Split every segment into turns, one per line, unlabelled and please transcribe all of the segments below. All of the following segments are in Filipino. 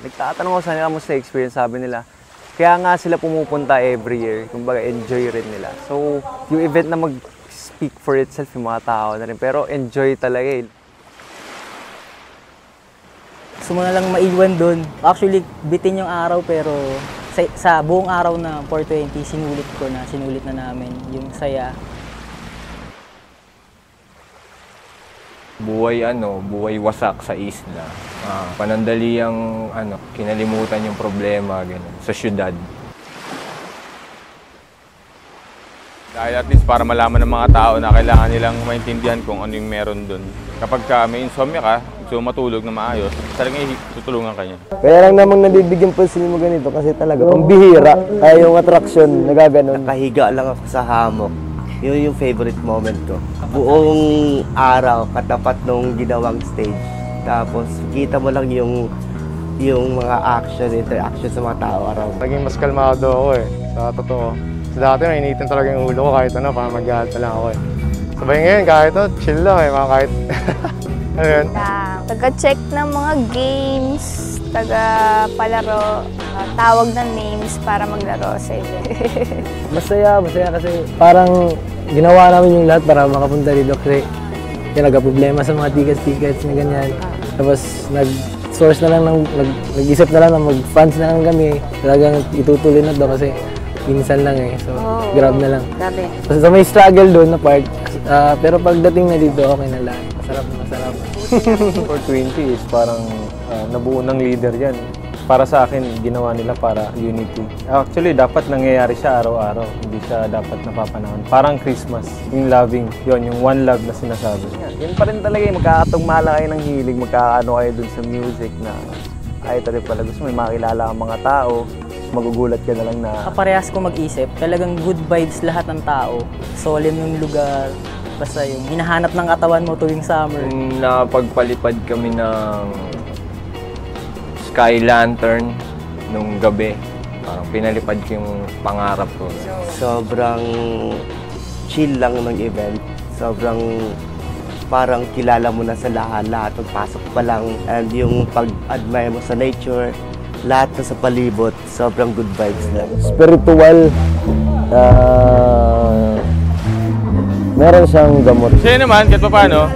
Nagtatanong ako sa nila, kamusta experience, sabi nila. Kaya nga sila pumupunta every year, kumbaga enjoy rin nila. So, yung event na mag-speak for itself, yung mga tao na rin, pero enjoy talaga eh.
Gusto mo na lang maiwan doon. Actually, bitin yung araw pero sa buong araw na 420, sinulit na namin yung saya.
Buhay wasak sa isla. Panandaliang kinalimutan yung problema ganun, sa syudad.
Dahil at least para malaman ng mga tao na kailangan nilang maintindihan kung ano yung meron doon. Kapag may insomnia ka, gusto matulog na maayos, talagang tutulungan ka niya.
Kaya lang namang nabibigyan pa sila mo ganito kasi talaga pambihira ay yung attraction nagaganon.
Nakahiga lang ako sa hammock. Yun yung favorite moment ko. Buong araw katapat nung ginawang stage. Tapos kita mo lang yung mga interaction sa mga tao araw.
Naging mas kalmado ako sa totoo. So dati nainitin talaga yung ulo ko kahit para mag-gahat lang ako Sabay ngayon kahit chill lang kahit ano yun?
Taga-check ng mga games, taga-palaro, tawag ng names para maglaro sa event.
Masaya kasi parang ginawa namin yung lahat para makapunta dito kasi nagka-problema sa mga tickets na ganyan. Tapos nag-source na lang, nag-isip na lang na mag-funds na lang kami. Talagang itutuloy na doon kasi minsan lang so grab na lang. So may struggle doon na part, pero pagdating na dito okay na lang. Masarap.
420 is parang nabuo ng leader yan. Para sa akin, ginawa nila para unity. Actually, dapat nangyayari siya araw-araw. Hindi siya dapat napapanahon. Parang Christmas, yung loving, yung one love na sinasabi. Yan pa rin talaga yung magkakatugmala kayo ng hilig, magkakaano kayo dun sa music na ay ito rin pala gusto may makilala ang mga tao. Magugulat ka na lang na...
Kaparehas ko mag-isip, talagang good vibes lahat ng tao. Solemn yung lugar, basta yung hinahanap ng katawan mo tuwing summer.
Napagpalipad kami ng sky lantern nung gabi. Parang pinalipad ko yung pangarap ko.
Sobrang chill lang ng event. Sobrang parang kilala mo na sa lahat. Pagpasok pa lang and yung pag-admire mo sa nature, lahat na sa palibot, sobrang good vibes lang.
Spiritual, meron siyang gamot.
Kasi naman, kahit pa paano,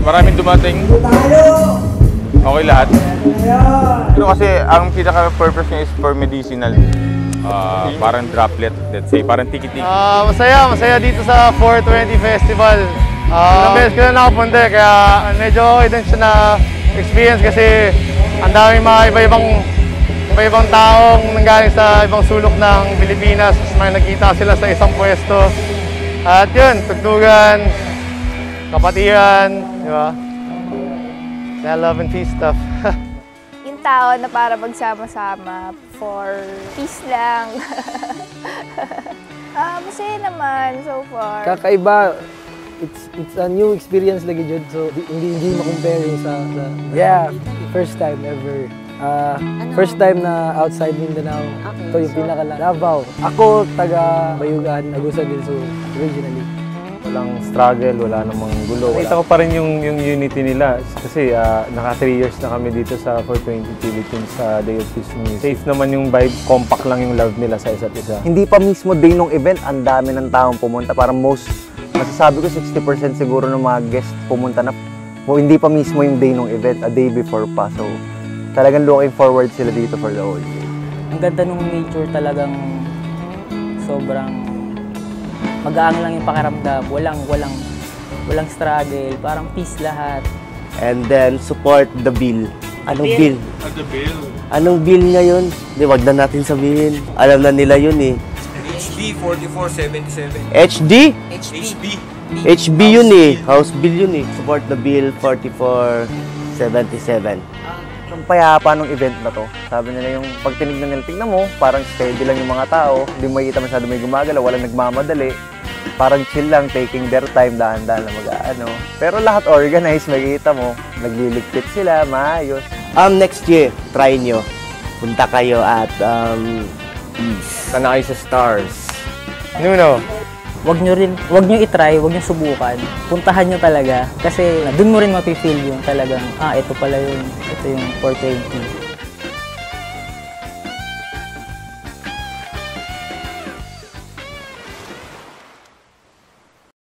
maraming dumating. Okay lahat. Pero kasi ang pinaka-purpose niya is for medicinal. Parang droplet, let's say, parang tiki-tiki.
Masaya dito sa 420 Festival. Ilang beses ko na nakapunta kaya medyo okay din siya na experience kasi ang daming mga iba-ibang taong nanggaling sa ibang sulok ng Pilipinas. May nagkita sila sa isang pwesto. At yun, tugtugan, kapatiran, di ba? Kaya love and peace stuff.
Yung tao na para magsama-sama for peace lang. Masaya naman so far.
Kakaiba, it's a new experience lagi dyan, so hindi ma-compare sa first time ever. First time na outside Mindanao. Ito yung pinaka-Davao. Ako, taga Bayugan, Agusan del Sur, originally.
Walang struggle, wala namang gulo. Nakita ko pa rin yung unity nila kasi naka 3 years na kami dito sa 420 Philippines sa Day of Peace Music. Safe naman yung vibe, compact lang yung love nila sa isa't isa. Hindi pa mismo day ng event, ang dami ng taong pumunta. Parang masasabi ko 60% siguro ng mga guests pumunta na hindi pa mismo yung day ng event, a day before pa. So talagang looking forward sila dito for the whole day.
Ang ganda nung nature talagang sobrang mag-aang lang yung pakiramdam, walang struggle, parang peace lahat.
And then support the bill. Anong bill?
The bill.
Anong bill niya yun? Di, wag na natin sabihin. Alam na nila yun
HB 4477.
HD? HB yun House bill yun Support the bill 4477.
Ang payapa ng event na to, sabi nila yung pag tinignan nila, tignan mo, parang steady lang yung mga tao, hindi mo makikita masyado may gumagalaw, walang nagmamadali, parang chill lang, taking their time, dahan-dahan na mag-ano. Pero lahat organized, makikita mo, nagliligpit sila, maayos.
Next year, try nyo. Punta kayo at Peace.
Sana kayo sa Stars.
Nuno.
Wag nyo i-try, wag nyo subukan. Puntahan nyo talaga kasi dun mo rin mapifeel yung talagang, ito pala yun, ito yung 420.